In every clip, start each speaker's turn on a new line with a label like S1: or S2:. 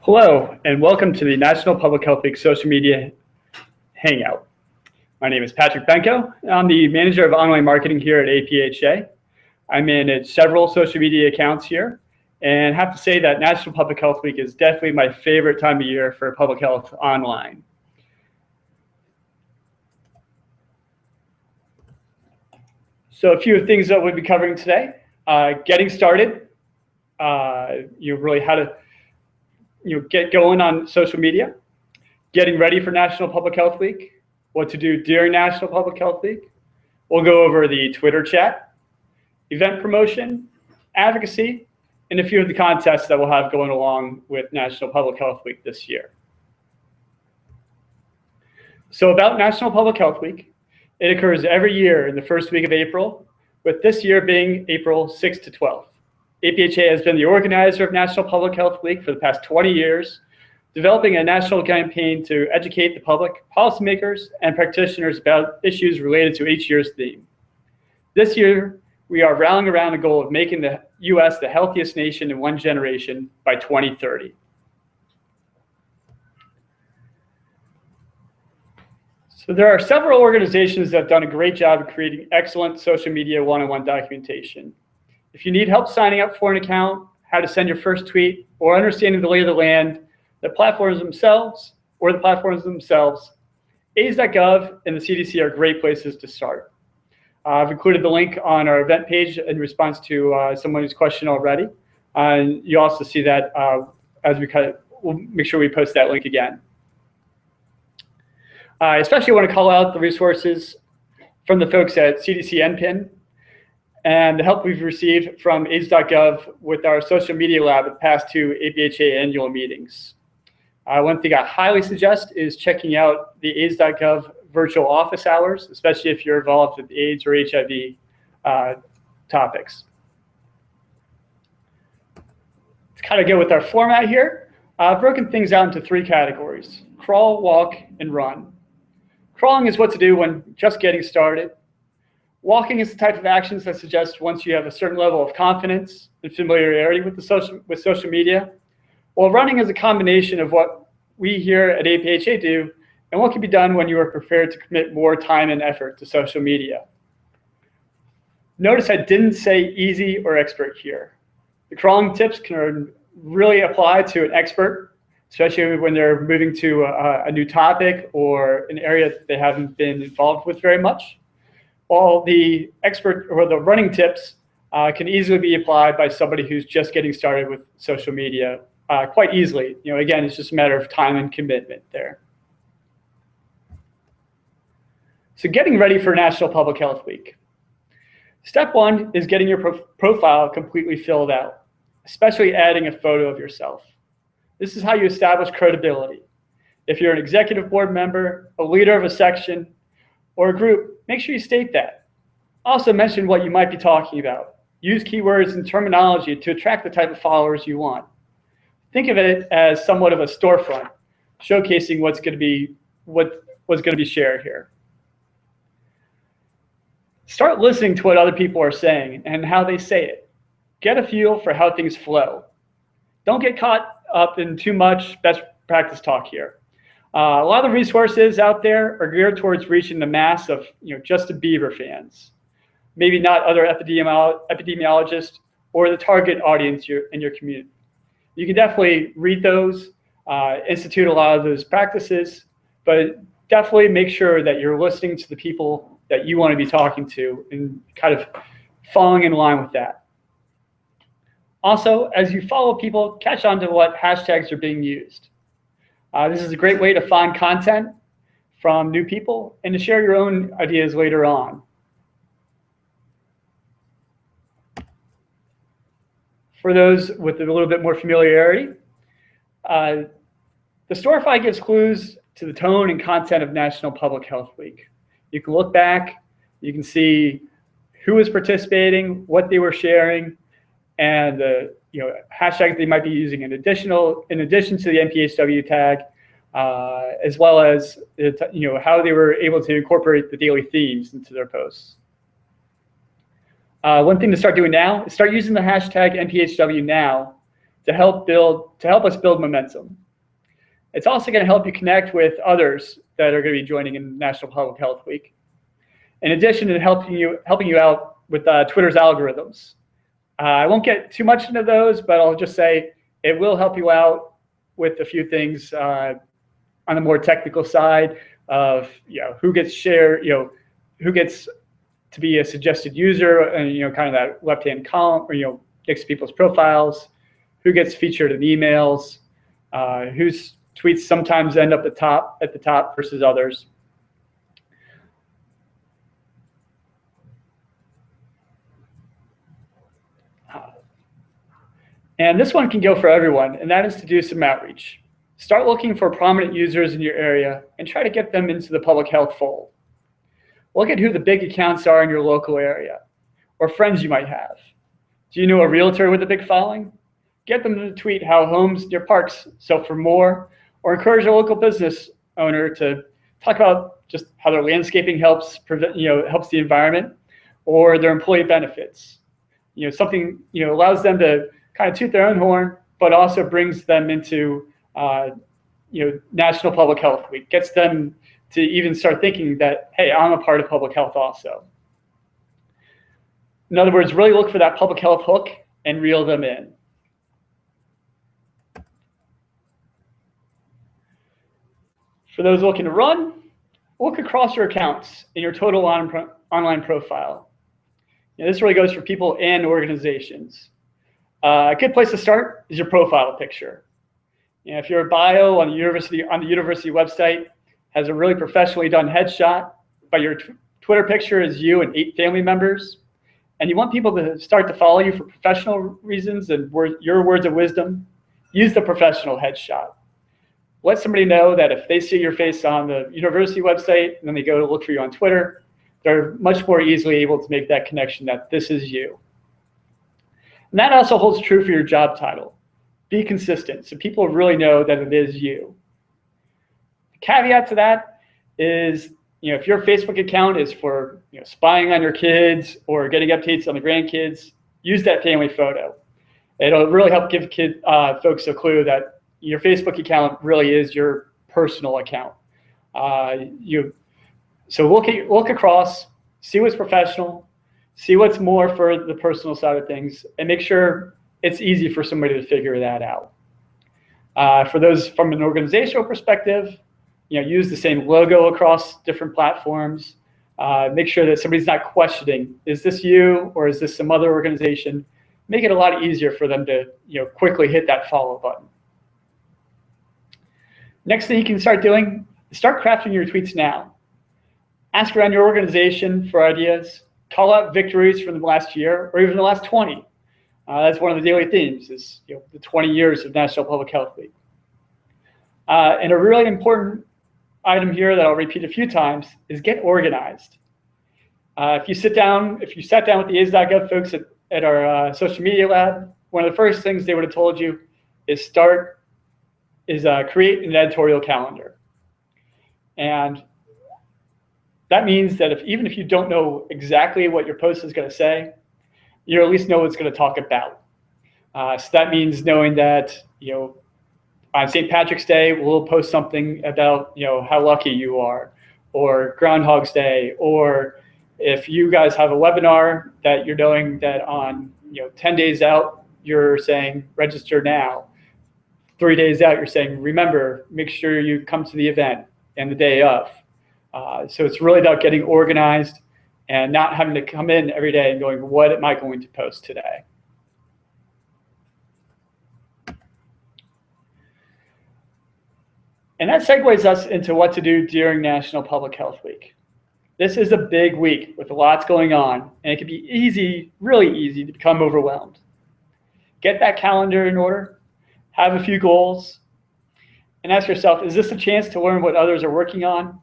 S1: Hello, and welcome to the National Public Health Week Social Media Hangout. My name is Patrick Benko. I'm the manager of online marketing here at APHA. I manage several social media accounts here, and have to say that National Public Health Week is definitely my favorite time of year for public health online. So a few things that we'll be covering today. Getting started, really how to get going on social media, getting ready for National Public Health Week, what to do during National Public Health Week. We'll go over the Twitter chat, event promotion, advocacy, and a few of the contests that we'll have going along with National Public Health Week this year. So about National Public Health Week, it occurs every year in the first week of April, with this year being April 6th to 12th. APHA has been the organizer of National Public Health Week for the past 20 years, developing a national campaign to educate the public, policymakers, and practitioners about issues related to each year's theme. This year, we are rallying around the goal of making the U.S. the healthiest nation in one generation by 2030. So there are several organizations that have done a great job of creating excellent social media one-on-one documentation. If you need help signing up for an account, how to send your first tweet, or understanding the lay of the land, the platforms themselves, AIDS.gov and the CDC are great places to start. I've included the link on our event page in response to someone's question already. And you also see that as we'll make sure we post that link again. I especially want to call out the resources from the folks at CDC NPIN, and the help we've received from AIDS.gov with our social media lab at past two APHA annual meetings. One thing I highly suggest is checking out the AIDS.gov virtual office hours, especially if you're involved with AIDS or HIV topics. To kind of go with our format here, I've broken things out into three categories: crawl, walk, and run. Crawling is what to do when just getting started. Walking is the type of actions that suggest once you have a certain level of confidence and familiarity with social media, while running is a combination of what we here at APHA do and what can be done when you are prepared to commit more time and effort to social media. Notice I didn't say easy or expert here. The crawling tips can really apply to an expert, especially when they're moving to a new topic or an area that they haven't been involved with very much. While the expert or the running tips can easily be applied by somebody who's just getting started with social media quite easily. Again, it's just a matter of time and commitment there. So getting ready for National Public Health Week. Step one is getting your profile completely filled out, especially adding a photo of yourself. This is how you establish credibility. If you're an executive board member, a leader of a section, or a group, make sure you state that. Also mention what you might be talking about. Use keywords and terminology to attract the type of followers you want. Think of it as somewhat of a storefront, showcasing what's going to be shared here. Start listening to what other people are saying and how they say it. Get a feel for how things flow. Don't get caught up in too much best practice talk here. A lot of the resources out there are geared towards reaching the mass of Justin Bieber fans, maybe not other epidemiologists or the target audience in your community. You can definitely read those, institute a lot of those practices, but definitely make sure that you're listening to the people that you want to be talking to and kind of falling in line with that. Also, as you follow people, catch on to what hashtags are being used. This is a great way to find content from new people and to share your own ideas later on. For those with a little bit more familiarity, the Storify gives clues to the tone and content of National Public Health Week. You can look back, you can see who was participating, what they were sharing, and the hashtags they might be using in addition to the NPHW tag, as well as how they were able to incorporate the daily themes into their posts. One thing to start doing now is start using the hashtag NPHW now to help us build momentum. It's also going to help you connect with others that are going to be joining in National Public Health Week. In addition to helping you out with Twitter's algorithms. I won't get too much into those, but I'll just say it will help you out with a few things on the more technical side of who gets shared, who gets to be a suggested user, and kind of that left-hand column, or next to people's profiles, who gets featured in emails, whose tweets sometimes end up at the top versus others. And this one can go for everyone, and that is to do some outreach. Start looking for prominent users in your area and try to get them into the public health fold. Look at who the big accounts are in your local area, or friends you might have. Do you know a realtor with a big following? Get them to tweet how homes near parks sell for more, or encourage a local business owner to talk about just how their landscaping helps helps the environment, or their employee benefits. Something allows them to kind of toot their own horn, but also brings them into National Public Health Week, gets them to even start thinking that, hey, I'm a part of public health also. In other words, really look for that public health hook and reel them in. For those looking to run, look across your accounts in your total online profile. This really goes for people and organizations. A good place to start is your profile picture. If your bio on the university website has a really professionally done headshot, but your Twitter picture is you and 8 family members, and you want people to start to follow you for professional reasons and your words of wisdom, use the professional headshot. Let somebody know that if they see your face on the university website and then they go to look for you on Twitter, they're much more easily able to make that connection that this is you. And that also holds true for your job title. Be consistent so people really know that it is you. The caveat to that is, if your Facebook account is for spying on your kids or getting updates on the grandkids, use that family photo. It'll really help give folks a clue that your Facebook account really is your personal account. So look across, see what's professional, see what's more for the personal side of things, and make sure it's easy for somebody to figure that out. For those from an organizational perspective, use the same logo across different platforms. Make sure that somebody's not questioning, is this you or is this some other organization? Make it a lot easier for them to quickly hit that follow button. Next thing you can start doing is start crafting your tweets now. Ask around your organization for ideas. Call out victories from the last year or even the last 20. That's one of the daily themes is the 20 years of National Public Health Week. And a really important item here that I'll repeat a few times is get organized. If you sat down with the AZ.gov folks at our social media lab, one of the first things they would have told you is create an editorial calendar. And that means that even if you don't know exactly what your post is going to say, you at least know what it's going to talk about. So that means knowing that on St. Patrick's Day, we'll post something about how lucky you are, or Groundhog's Day, or if you guys have a webinar that you're doing that on 10 days out, you're saying register now. 3 days out, you're saying remember, make sure you come to the event and the day of. So it's really about getting organized and not having to come in every day and going, what am I going to post today? And that segues us into what to do during National Public Health Week. This is a big week with lots going on, and it can be easy, really easy to become overwhelmed. Get that calendar in order, have a few goals, and ask yourself, is this a chance to learn what others are working on?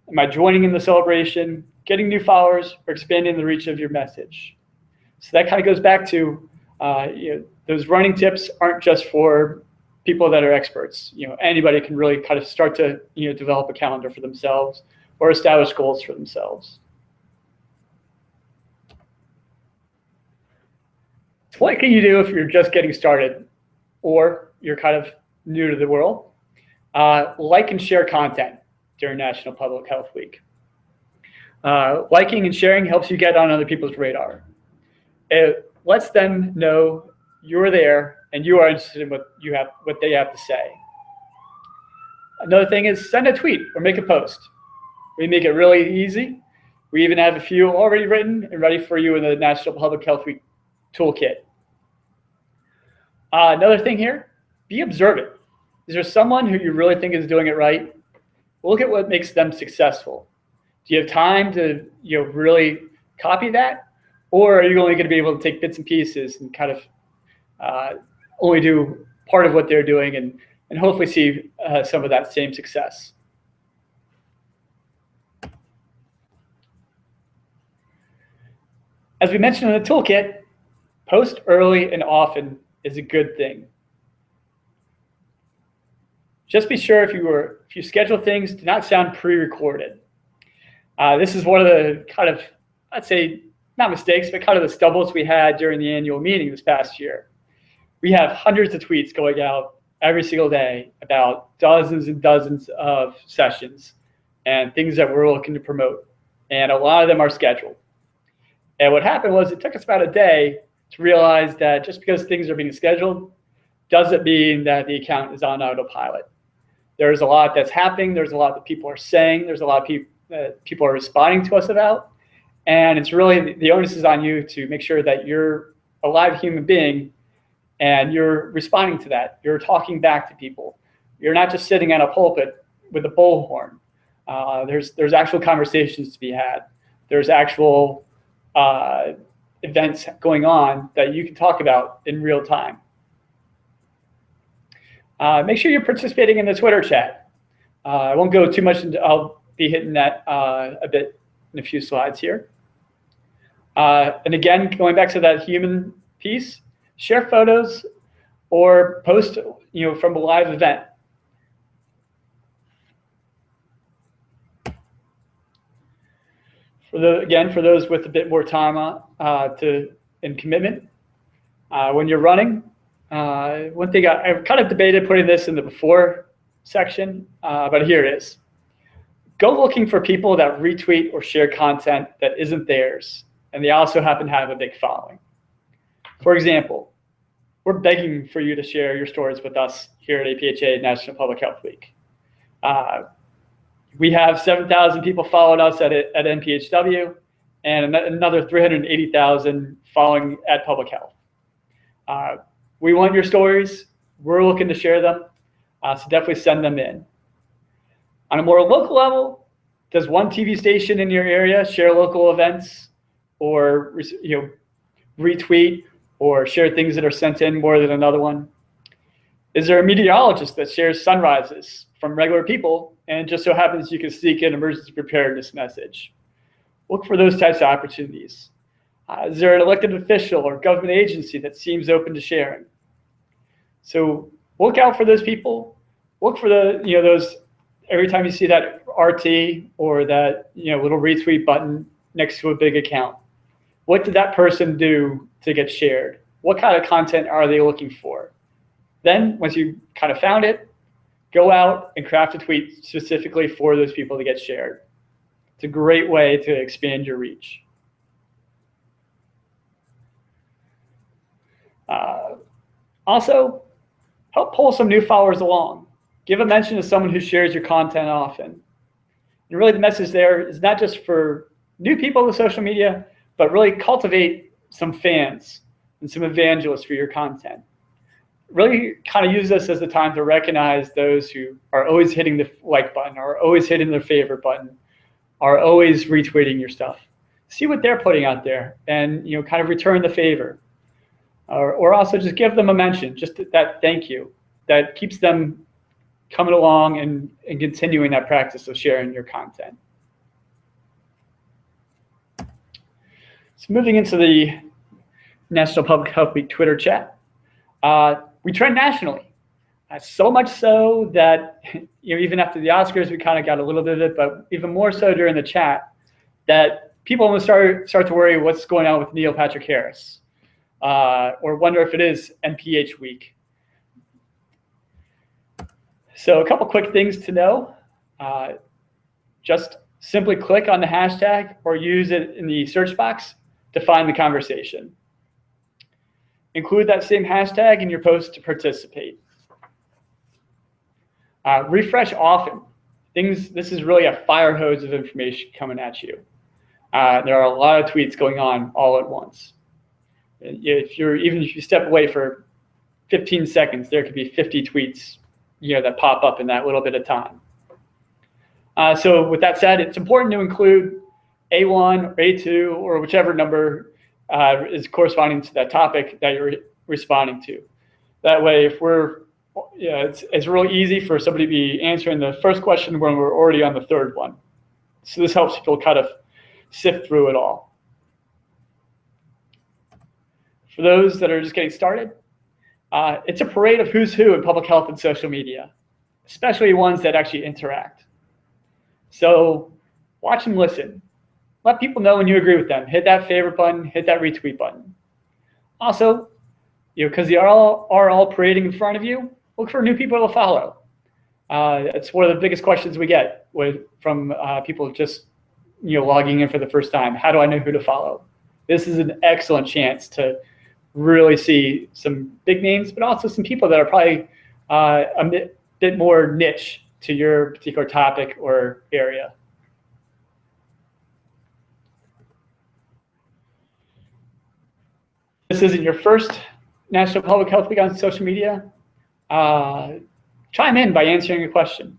S1: Am I joining in the celebration, getting new followers, or expanding the reach of your message? So that kind of goes back to those running tips aren't just for people that are experts. Anybody can really kind of start to develop a calendar for themselves or establish goals for themselves. What can you do if you're just getting started? or you're kind of new to the world, like and share content during National Public Health Week. Liking and sharing helps you get on other people's radar. It lets them know you're there and you are interested in what they have to say. Another thing is send a tweet or make a post. We make it really easy. We even have a few already written and ready for you in the National Public Health Week toolkit. Another thing here, be observant. Is there someone who you really think is doing it right? Look at what makes them successful. Do you have time to really copy that? Or are you only going to be able to take bits and pieces and kind of only do part of what they're doing and hopefully see some of that same success? As we mentioned in the toolkit, post early and often is a good thing. Just be sure if you schedule things, do not sound pre-recorded. This is one of the kind of, I'd say, not mistakes, but kind of the stumbles we had during the annual meeting this past year. We have hundreds of tweets going out every single day about dozens and dozens of sessions and things that we're looking to promote. And a lot of them are scheduled. And what happened was it took us about a day to realize that just because things are being scheduled doesn't mean that the account is on autopilot. There's a lot that's happening. There's a lot that people are saying. There's a lot of people that people are responding to us about. And it's really, the onus is on you to make sure that you're a live human being and you're responding to that. You're talking back to people. You're not just sitting at a pulpit with a bullhorn. There's actual conversations to be had. There's actual events going on that you can talk about in real time. Make sure you're participating in the Twitter chat. I won't go too much into, I'll be hitting that a bit in a few slides here. And again, going back to that human piece, share photos or post from a live event. For those with a bit more time and commitment, when you're running, one thing I've kind of debated putting this in the before section, but here it is. Go looking for people that retweet or share content that isn't theirs, and they also happen to have a big following. For example, we're begging for you to share your stories with us here at APHA National Public Health Week. We have 7,000 people following us at NPHW and another 380,000 following at Public Health. We want your stories. We're looking to share them, so definitely send them in. On a more local level, does one TV station in your area share local events or retweet or share things that are sent in more than another one? Is there a meteorologist that shares sunrises from regular people and just so happens you can sneak in emergency preparedness message? Look for those types of opportunities. Is there an elected official or government agency that seems open to sharing? So look out for those people. Look for those, every time you see that RT or that little retweet button next to a big account. What did that person do to get shared? What kind of content are they looking for? Then once you kind of found it, go out and craft a tweet specifically for those people to get shared. It's a great way to expand your reach. Also, help pull some new followers along. Give a mention to someone who shares your content often. And really the message there is not just for new people to social media, but really cultivate some fans and some evangelists for your content. Really kind of use this as the time to recognize those who are always hitting the like button, are always hitting their favorite button, are always retweeting your stuff. See what they're putting out there and kind of return the favor. Or also just give them a mention, just that thank you. That keeps them coming along and continuing that practice of sharing your content. So moving into the National Public Health Week Twitter chat. We trend nationally, so much so that even after the Oscars, we kind of got a little bit of it, but even more so during the chat, that people almost start to worry what's going on with Neil Patrick Harris, or wonder if it is NPH week. So a couple quick things to know. Just simply click on the hashtag or use it in the search box to find the conversation. Include that same hashtag in your post to participate. Refresh often. This is really a fire hose of information coming at you. There are a lot of tweets going on all at once. Even if you step away for 15 seconds, there could be 50 tweets, that pop up in that little bit of time. So with that said, it's important to include A1 or A2 or whichever number is corresponding to that topic that you're responding to. That way, if it's really easy for somebody to be answering the first question when we're already on the third one. So this helps people kind of sift through it all. For those that are just getting started, it's a parade of who's who in public health and social media, especially ones that actually interact. So watch and listen. Let people know when you agree with them. Hit that favorite button, hit that retweet button. Also, because they are all parading in front of you, look for new people to follow. It's one of the biggest questions we get from people just logging in for the first time. How do I know who to follow? This is an excellent chance to really see some big names, but also some people that are probably a bit more niche to your particular topic or area. This isn't your first National Public Health Week on social media. Chime in by answering a question.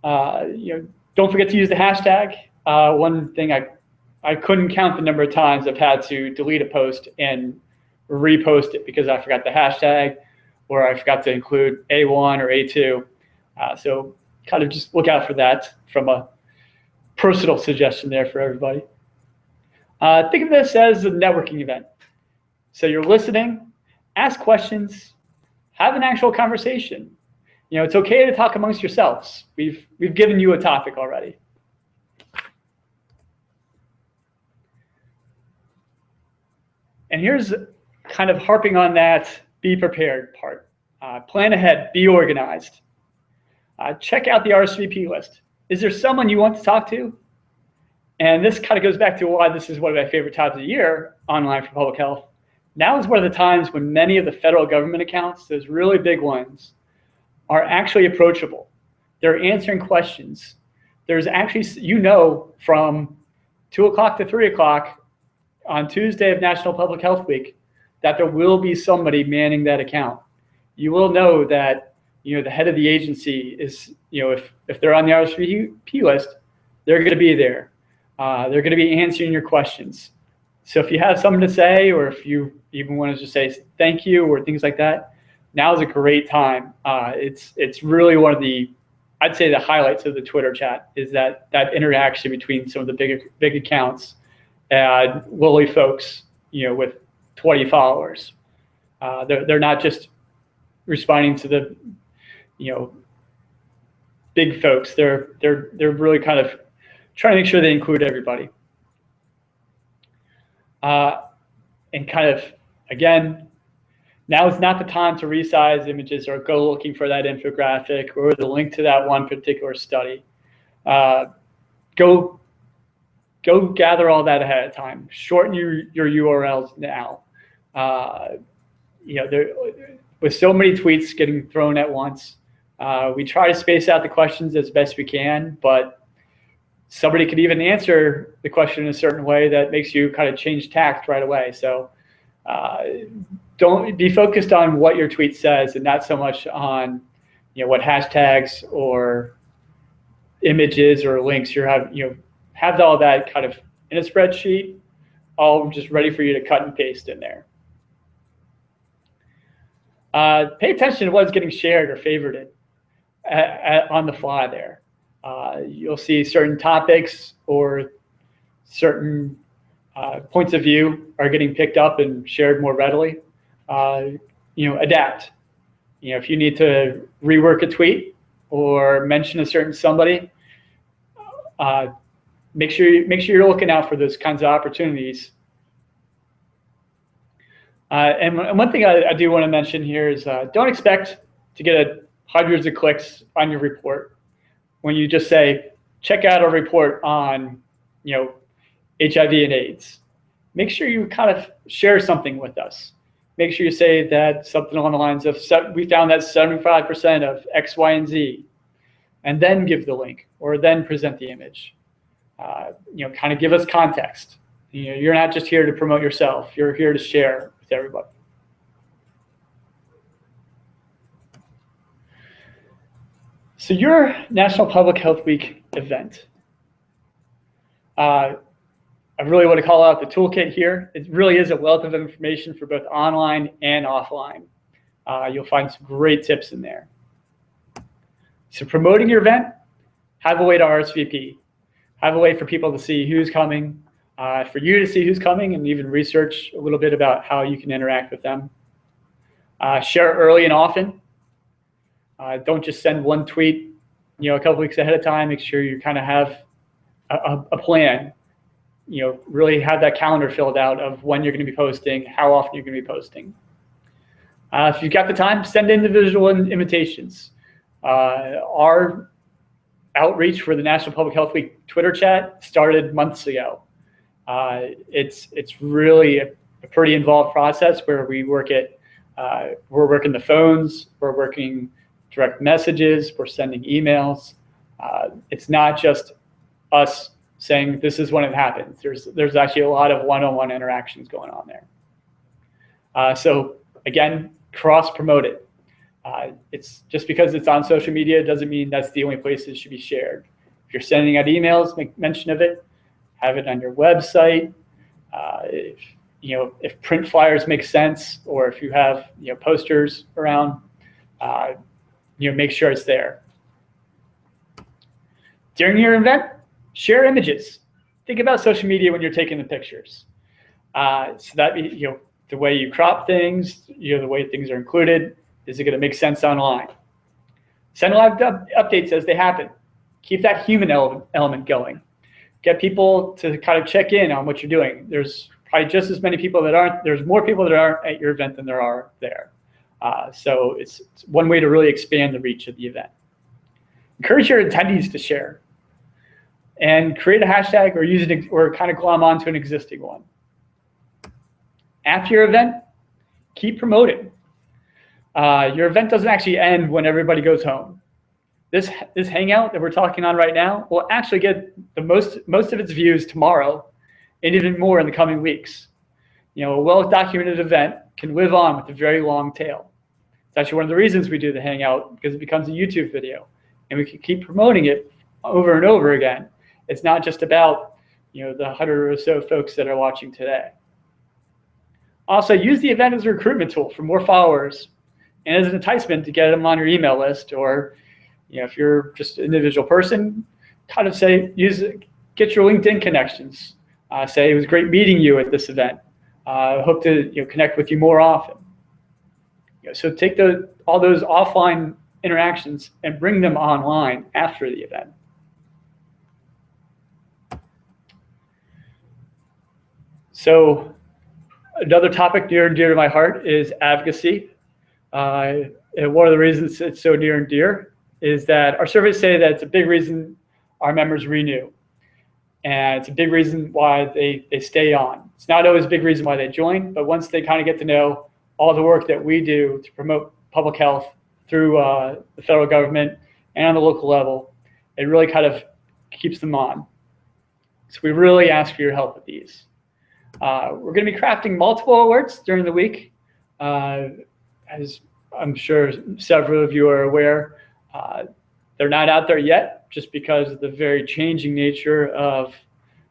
S1: Don't forget to use the hashtag. One thing I couldn't count the number of times I've had to delete a post and repost it because I forgot the hashtag or I forgot to include A1 or A2. So kind of just look out for that from a personal suggestion there for everybody. Think of this as a networking event. So you're listening, ask questions, have an actual conversation. It's okay to talk amongst yourselves. We've given you a topic already. And here's kind of harping on that be prepared part. Plan ahead, be organized. Check out the RSVP list. Is there someone you want to talk to? And this kind of goes back to why this is one of my favorite times of the year online for public health. Now is one of the times when many of the federal government accounts, those really big ones, are actually approachable. They're answering questions. There's actually, from 2 o'clock to 3 o'clock on Tuesday of National Public Health Week, that there will be somebody manning that account. You will know that the head of the agency is, if they're on the RSVP list, they're going to be there. They're going to be answering your questions. So if you have something to say, or if you even want to just say thank you or things like that, now is a great time. It's really one of I'd say the highlights of the Twitter chat is that interaction between some of the big accounts and lowly folks, with 20 followers. They're not just responding to the, big folks. They're really kind of trying to make sure they include everybody. And kind of, again, now is not the time to resize images or go looking for that infographic or the link to that one particular study. Go gather all that ahead of time. Shorten your URLs now. With so many tweets getting thrown at once, we try to space out the questions as best we can, but somebody could even answer the question in a certain way that makes you kind of change tact right away. So don't be focused on what your tweet says and not so much on what hashtags or images or links you have all that kind of in a spreadsheet, all just ready for you to cut and paste in there. Pay attention to what's getting shared or favorited on the fly there. You'll see certain topics or certain points of view are getting picked up and shared more readily. Adapt. If you need to rework a tweet or mention a certain somebody, make sure you're looking out for those kinds of opportunities. And one thing I do want to mention here is don't expect to get hundreds of clicks on your report. When you just say, check out our report on, HIV and AIDS, make sure you kind of share something with us. Make sure you say that something along the lines of, we found that 75% of X, Y, and Z, and then give the link or then present the image. Kind of give us context. You're not just here to promote yourself. You're here to share with everybody. So your National Public Health Week event, I really want to call out the toolkit here. It really is a wealth of information for both online and offline. You'll find some great tips in there. So promoting your event, have a way to RSVP. Have a way for people to see who's coming, for you to see who's coming, and even research a little bit about how you can interact with them. Share early and often. Don't just send one tweet, a couple weeks ahead of time. Make sure you kind of have a plan. Really have that calendar filled out of when you're going to be posting, how often you're going to be posting. If you've got the time, send individual invitations. Our outreach for the National Public Health Week Twitter chat started months ago. It's really a pretty involved process where we work we're working the phones, we're working direct messages, we're sending emails. It's not just us saying this is when it happens. There's actually a lot of one-on-one interactions going on there. So again, cross-promote it. It's just because it's on social media doesn't mean that's the only place it should be shared. If you're sending out emails, make mention of it. Have it on your website. If print flyers make sense, or if you have posters around, make sure it's there. During your event, share images. Think about social media when you're taking the pictures. So that the way you crop things, the way things are included. Is it going to make sense online? Send live updates as they happen. Keep that human element going. Get people to kind of check in on what you're doing. There's probably just as many people that aren't. There's more people that aren't at your event than there are there. So it's one way to really expand the reach of the event. Encourage your attendees to share, and create a hashtag or use it or kind of glom onto an existing one. After your event, keep promoting. Your event doesn't actually end when everybody goes home. This hangout that we're talking on right now will actually get the most of its views tomorrow, and even more in the coming weeks. A well-documented event can live on with a very long tail. It's actually one of the reasons we do the hangout, because it becomes a YouTube video, and we can keep promoting it over and over again. It's not just about the 100 or so folks that are watching today. Also, use the event as a recruitment tool for more followers, and as an enticement to get them on your email list, or if you're just an individual person, kind of say, get your LinkedIn connections. Say it was great meeting you at this event. Hope to connect with you more often. So take all those offline interactions and bring them online after the event. So another topic near and dear to my heart is advocacy. And one of the reasons it's so near and dear is that our surveys say that it's a big reason our members renew. And it's a big reason why they stay on. It's not always a big reason why they join, but once they kind of get to know all the work that we do to promote public health through the federal government and on the local level, it really kind of keeps them on. So we really ask for your help with these. We're going to be crafting multiple alerts during the week. As I'm sure several of you are aware, they're not out there yet just because of the very changing nature of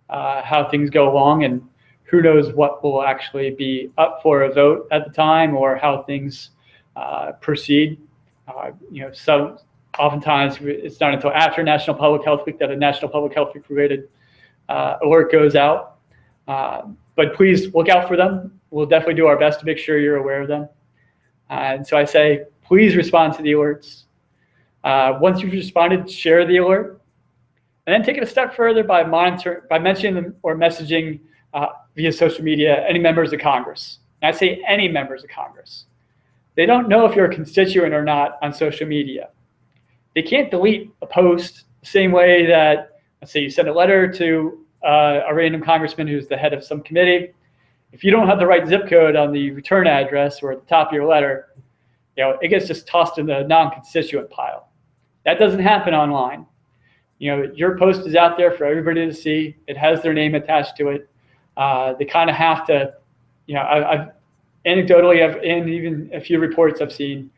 S1: how things go along, and who knows what will actually be up for a vote at the time or how things proceed. So oftentimes it's not until after National Public Health Week that a National Public Health Week related alert goes out. But please look out for them. We'll definitely do our best to make sure you're aware of them. And so I say, please respond to the alerts. Once you've responded, share the alert, and then take it a step further by mentioning them or messaging via social media any members of Congress. And I say any members of Congress. They don't know if you're a constituent or not on social media. They can't delete a post the same way that, let's say you send a letter to a random congressman who's the head of some committee. If you don't have the right zip code on the return address or at the top of your letter, it gets just tossed in the non-constituent pile. That doesn't happen online. Your post is out there for everybody to see. It has their name attached to it. They kind of have to, I've anecdotally, and even a few reports I've seen,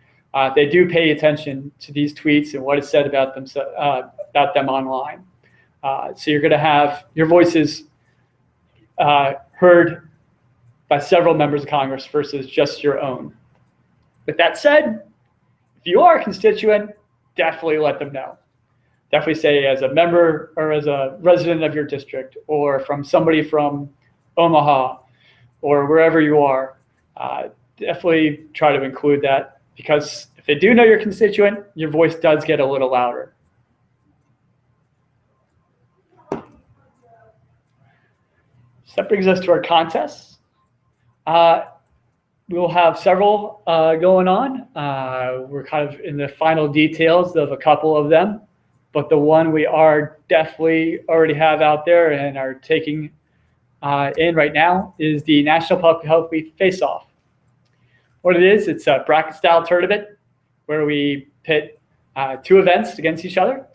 S1: they do pay attention to these tweets and what is said about them online. So you're going to have your voices heard by several members of Congress versus just your own. With that said, if you are a constituent, definitely let them know. Definitely say, as a member or as a resident of your district, or from somebody from Omaha or wherever you are, definitely try to include that, because if they do know you're a constituent, your voice does get a little louder. So that brings us to our contests. We will have several going on. We're kind of in the final details of a couple of them, but the one we are definitely already have out there and are taking in right now is the National Public Health Week Face-Off. What it is, it's a bracket-style tournament where we pit two events against each other,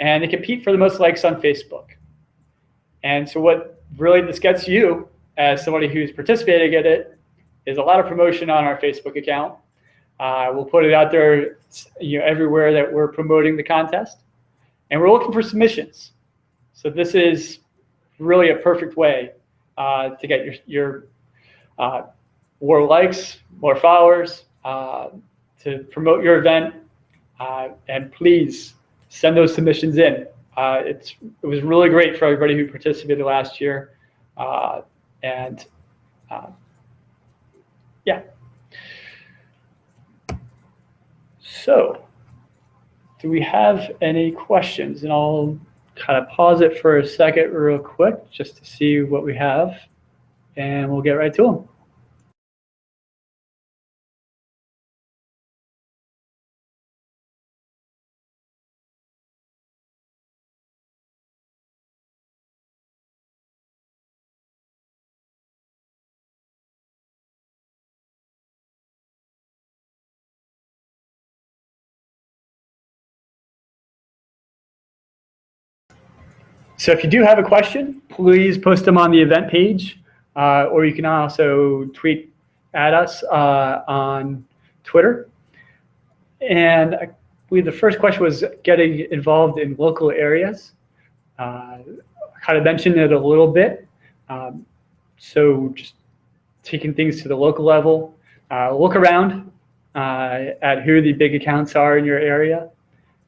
S1: and they compete for the most likes on Facebook. And so what really this gets you, as somebody who's participating in it, is a lot of promotion on our Facebook account. We'll put it out there, everywhere that we're promoting the contest, and we're looking for submissions. So this is really a perfect way to get your more likes, more followers, to promote your event, and please send those submissions in. It was really great for everybody who participated last year, yeah. So, do we have any questions? And I'll kind of pause it for a second real quick just to see what we have, and we'll get right to them. So if you do have a question, please post them on the event page, or you can also tweet at us on Twitter. And I believe the first question was getting involved in local areas. I kind of mentioned it a little bit. So just taking things to the local level, look around at who the big accounts are in your area.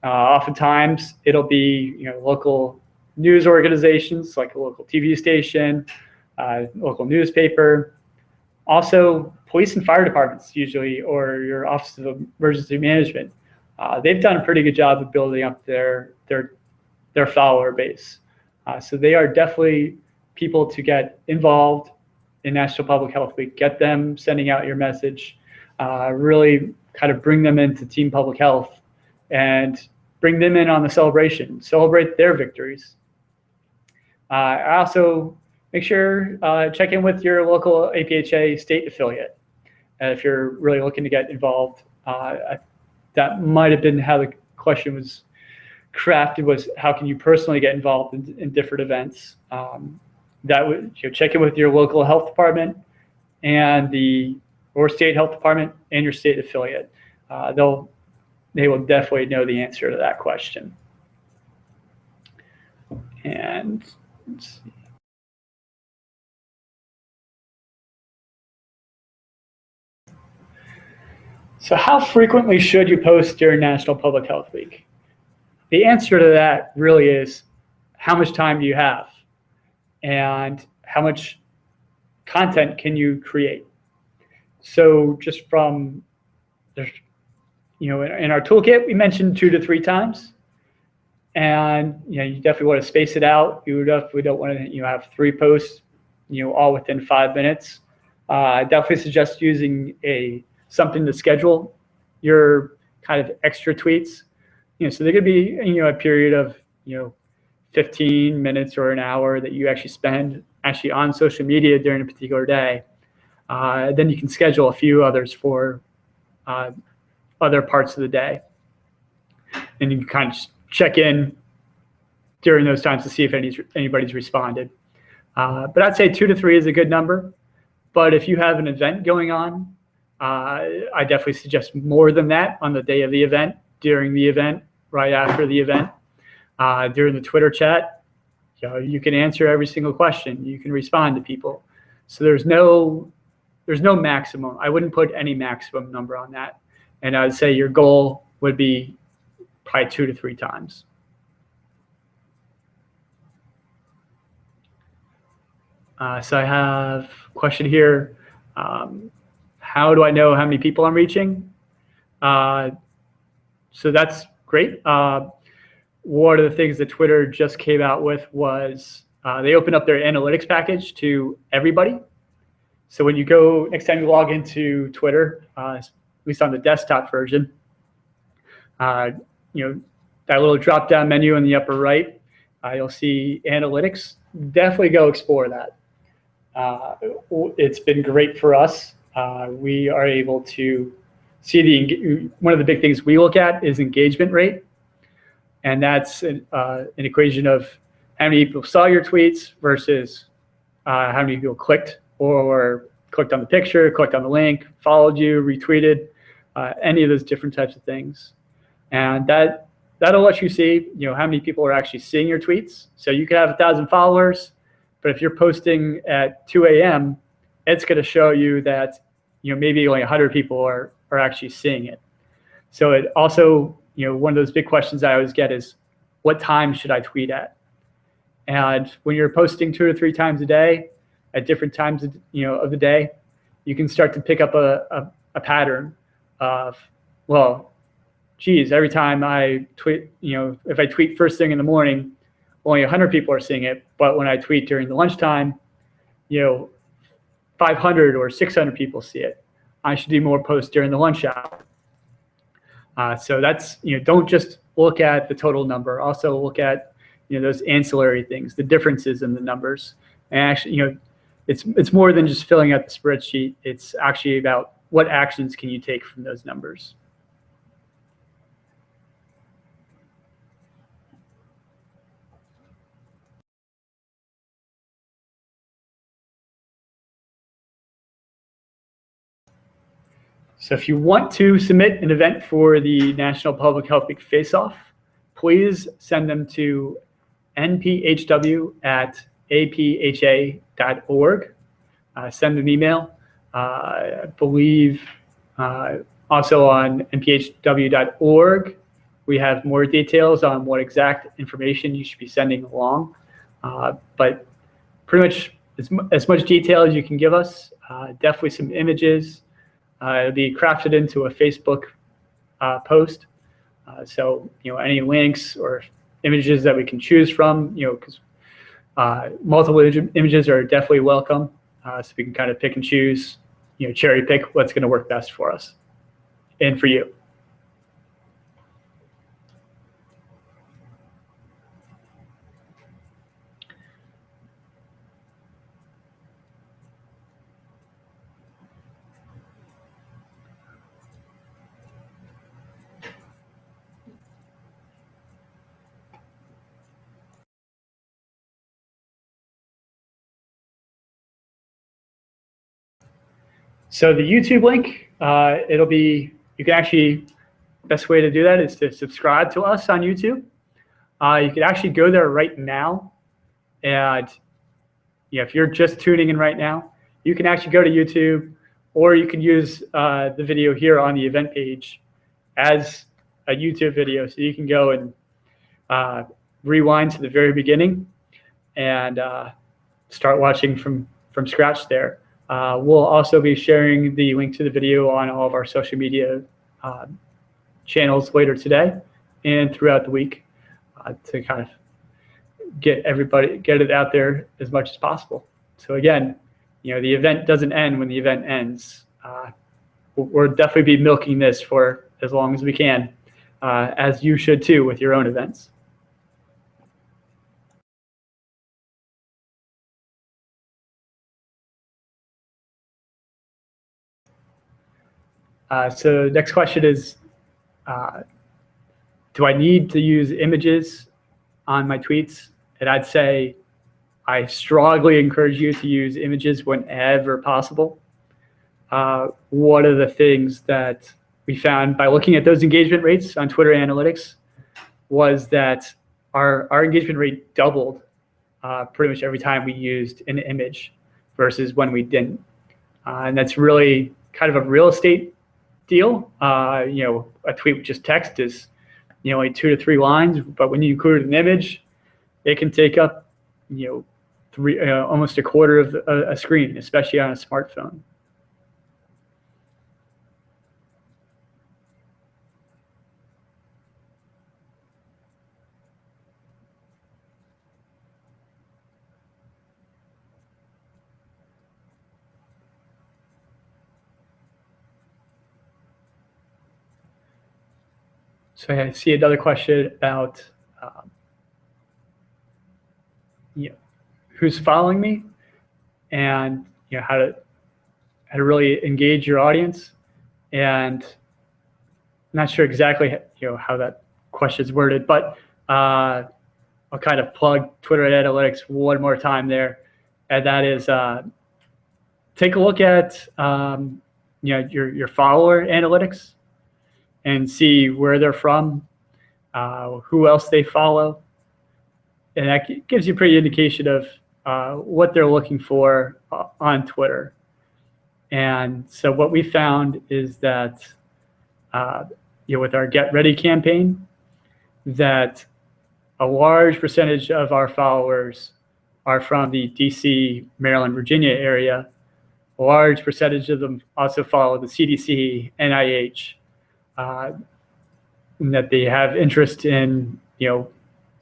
S1: Oftentimes it'll be local news organizations like a local TV station, local newspaper, also police and fire departments usually, or your Office of Emergency Management. They've done a pretty good job of building up their follower base. So they are definitely people to get involved in National Public Health Week. Get them sending out your message, really kind of bring them into Team Public Health and bring them in on the celebration, celebrate their victories. I also make sure check in with your local APHA state affiliate if you're really looking to get involved. That might have been how the question was crafted, was how can you personally get involved in different events. That would check in with your local health department and or state health department and your state affiliate. They will definitely know the answer to that question. And let's see. So how frequently should you post during National Public Health Week? The answer to that really is, how much time do you have? And how much content can you create? So just from, in our toolkit, we mentioned 2 to 3 times. And you definitely want to space it out. We don't want to have 3 posts all within 5 minutes. I definitely suggest using a something to schedule your kind of extra tweets. So there could be, a period of, 15 minutes or an hour that you actually spend actually on social media during a particular day. Then you can schedule a few others for other parts of the day. And you can kind of just check in during those times to see if anybody's responded. But I'd say 2 to 3 is a good number. But if you have an event going on, I definitely suggest more than that on the day of the event, during the event, right after the event. During the Twitter chat, you can answer every single question. You can respond to people. So there's no maximum. I wouldn't put any maximum number on that. And I would say your goal would be probably 2 to 3 times. So I have a question here. How do I know how many people I'm reaching? So that's great. One of the things that Twitter just came out with was they opened up their analytics package to everybody. So when you go, next time you log into Twitter, at least on the desktop version, that little drop-down menu in the upper right, you'll see analytics. Definitely go explore that. It's been great for us. We are able to see one of the big things we look at is engagement rate. And that's an equation of how many people saw your tweets versus how many people clicked or clicked on the picture, clicked on the link, followed you, retweeted, any of those different types of things. And that'll let you see, how many people are actually seeing your tweets. So you could have 1,000 followers, but if you're posting at 2 a.m., it's going to show you that, maybe only 100 people are actually seeing it. So it also, one of those big questions I always get is, what time should I tweet at? And when you're posting 2 or 3 times a day at different times, of the day, you can start to pick up a pattern of, well, geez, every time I tweet, if I tweet first thing in the morning, only 100 people are seeing it. But when I tweet during the lunchtime, 500 or 600 people see it. I should do more posts during the lunch hour. So that's, don't just look at the total number. Also look at, those ancillary things, the differences in the numbers. And actually, it's more than just filling out the spreadsheet. It's actually about what actions can you take from those numbers. So if you want to submit an event for the National Public Health Week Face-Off, please send them to nphw@apha.org. Send an email. I believe also on nphw.org, we have more details on what exact information you should be sending along. But pretty much as much detail as you can give us, definitely some images. It'll be crafted into a Facebook post. So, any links or images that we can choose from, because multiple images are definitely welcome. So we can kind of pick and choose, cherry pick what's going to work best for us and for you. So the YouTube link, it'll be, you can actually, best way to do that is to subscribe to us on YouTube. You can actually go there right now. And if you're just tuning in right now, you can actually go to YouTube, or you can use the video here on the event page as a YouTube video. So you can go and rewind to the very beginning and start watching from scratch there. We'll also be sharing the link to the video on all of our social media channels later today and throughout the week to kind of get it out there as much as possible. So again, the event doesn't end when the event ends. we'll definitely be milking this for as long as we can, as you should too with your own events. So next question is, do I need to use images on my tweets? And I'd say I strongly encourage you to use images whenever possible. One of the things that we found by looking at those engagement rates on Twitter analytics was that our engagement rate doubled pretty much every time we used an image versus when we didn't. And that's really kind of a real estate deal. A tweet with just text is only 2 to 3 lines, but when you include an image, it can take up almost a quarter of a screen, especially on a smartphone. So I see another question about who's following me, and how to really engage your audience. And I'm not sure exactly how that question is worded, but I'll kind of plug Twitter Analytics one more time there, and that is take a look at your follower analytics and see where they're from, who else they follow, and that gives you a pretty indication of what they're looking for on Twitter. And so what we found is that with our Get Ready campaign, that a large percentage of our followers are from the DC, Maryland, Virginia area. A large percentage of them also follow the CDC, NIH, and that they have interest in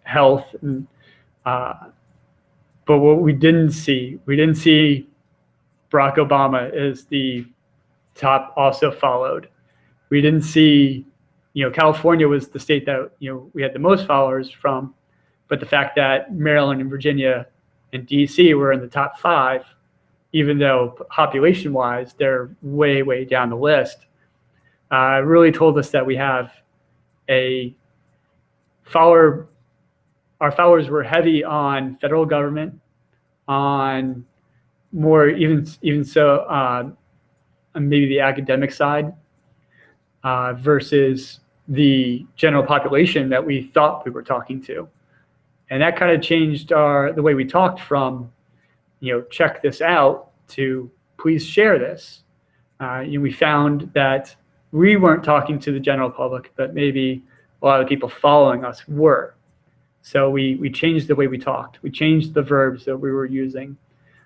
S1: health. And, but what we didn't see Barack Obama as the top also followed. We didn't see, California was the state that we had the most followers from, but the fact that Maryland and Virginia and DC were in the top 5, even though population-wise they're way, way down the list, really told us that we have our followers were heavy on federal government, on more even so on maybe the academic side, versus the general population that we thought we were talking to. And that kind of changed the way we talked from, check this out, to please share this. We found that we weren't talking to the general public, but maybe a lot of the people following us were. So we changed the way we talked. We changed the verbs that we were using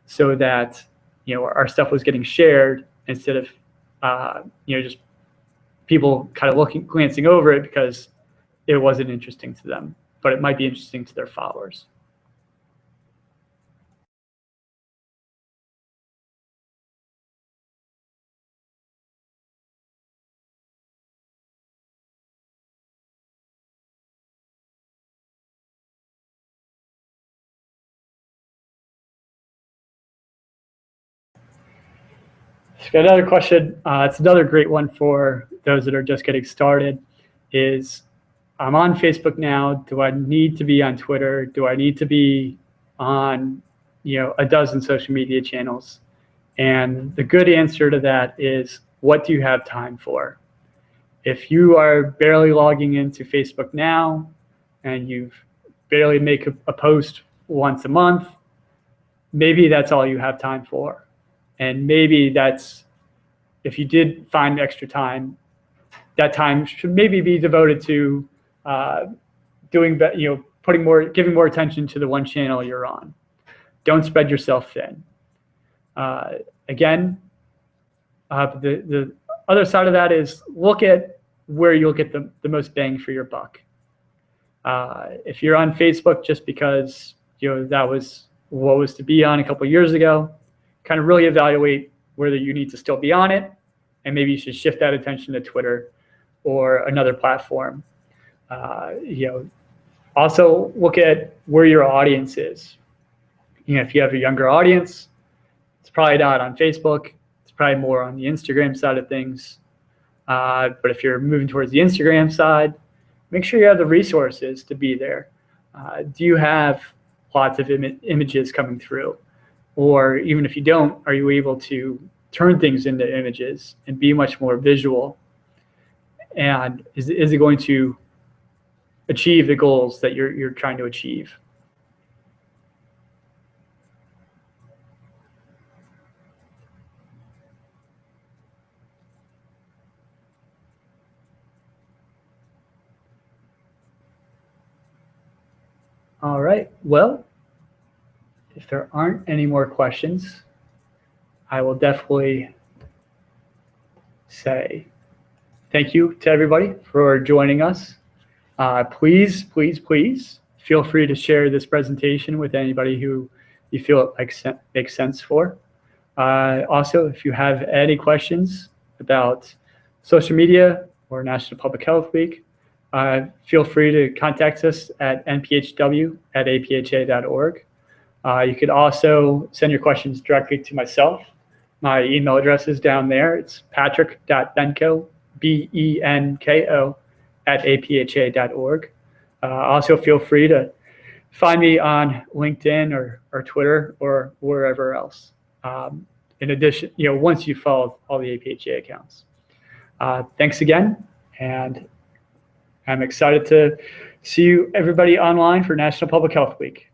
S1: so that our stuff was getting shared instead of just people kind of glancing over it because it wasn't interesting to them, but it might be interesting to their followers. So got another question. It's another great one for those that are just getting started. Is I'm on Facebook now. Do I need to be on Twitter? Do I need to be on a dozen social media channels? And the good answer to that is, what do you have time for? If you are barely logging into Facebook now and you've barely make a post once a month, maybe that's all you have time for. And maybe that's, if you did find extra time, that time should maybe be devoted to giving more attention to the one channel you're on. Don't spread yourself thin. Again, the other side of that is look at where you'll get the most bang for your buck. If you're on Facebook just because that was what was to be on a couple of years ago, kind of really evaluate whether you need to still be on it, and maybe you should shift that attention to Twitter or another platform. Also look at where your audience is. If you have a younger audience, it's probably not on Facebook. It's probably more on the Instagram side of things. But if you're moving towards the Instagram side, make sure you have the resources to be there. Do you have lots of images coming through? Or even if you don't, are you able to turn things into images and be much more visual? And is it going to achieve the goals that you're trying to achieve? All right, well, if there aren't any more questions, I will definitely say thank you to everybody for joining us. Please feel free to share this presentation with anybody who you feel it makes sense for. Also, if you have any questions about social media or National Public Health Week, feel free to contact us at nphw@apha.org. You could also send your questions directly to myself. My email address is down there. It's patrick.benko, BENKO, @apha.org. Also, feel free to find me on LinkedIn or Twitter or wherever else. In addition, once you follow all the APHA accounts. Thanks again, and I'm excited to see you everybody online for National Public Health Week.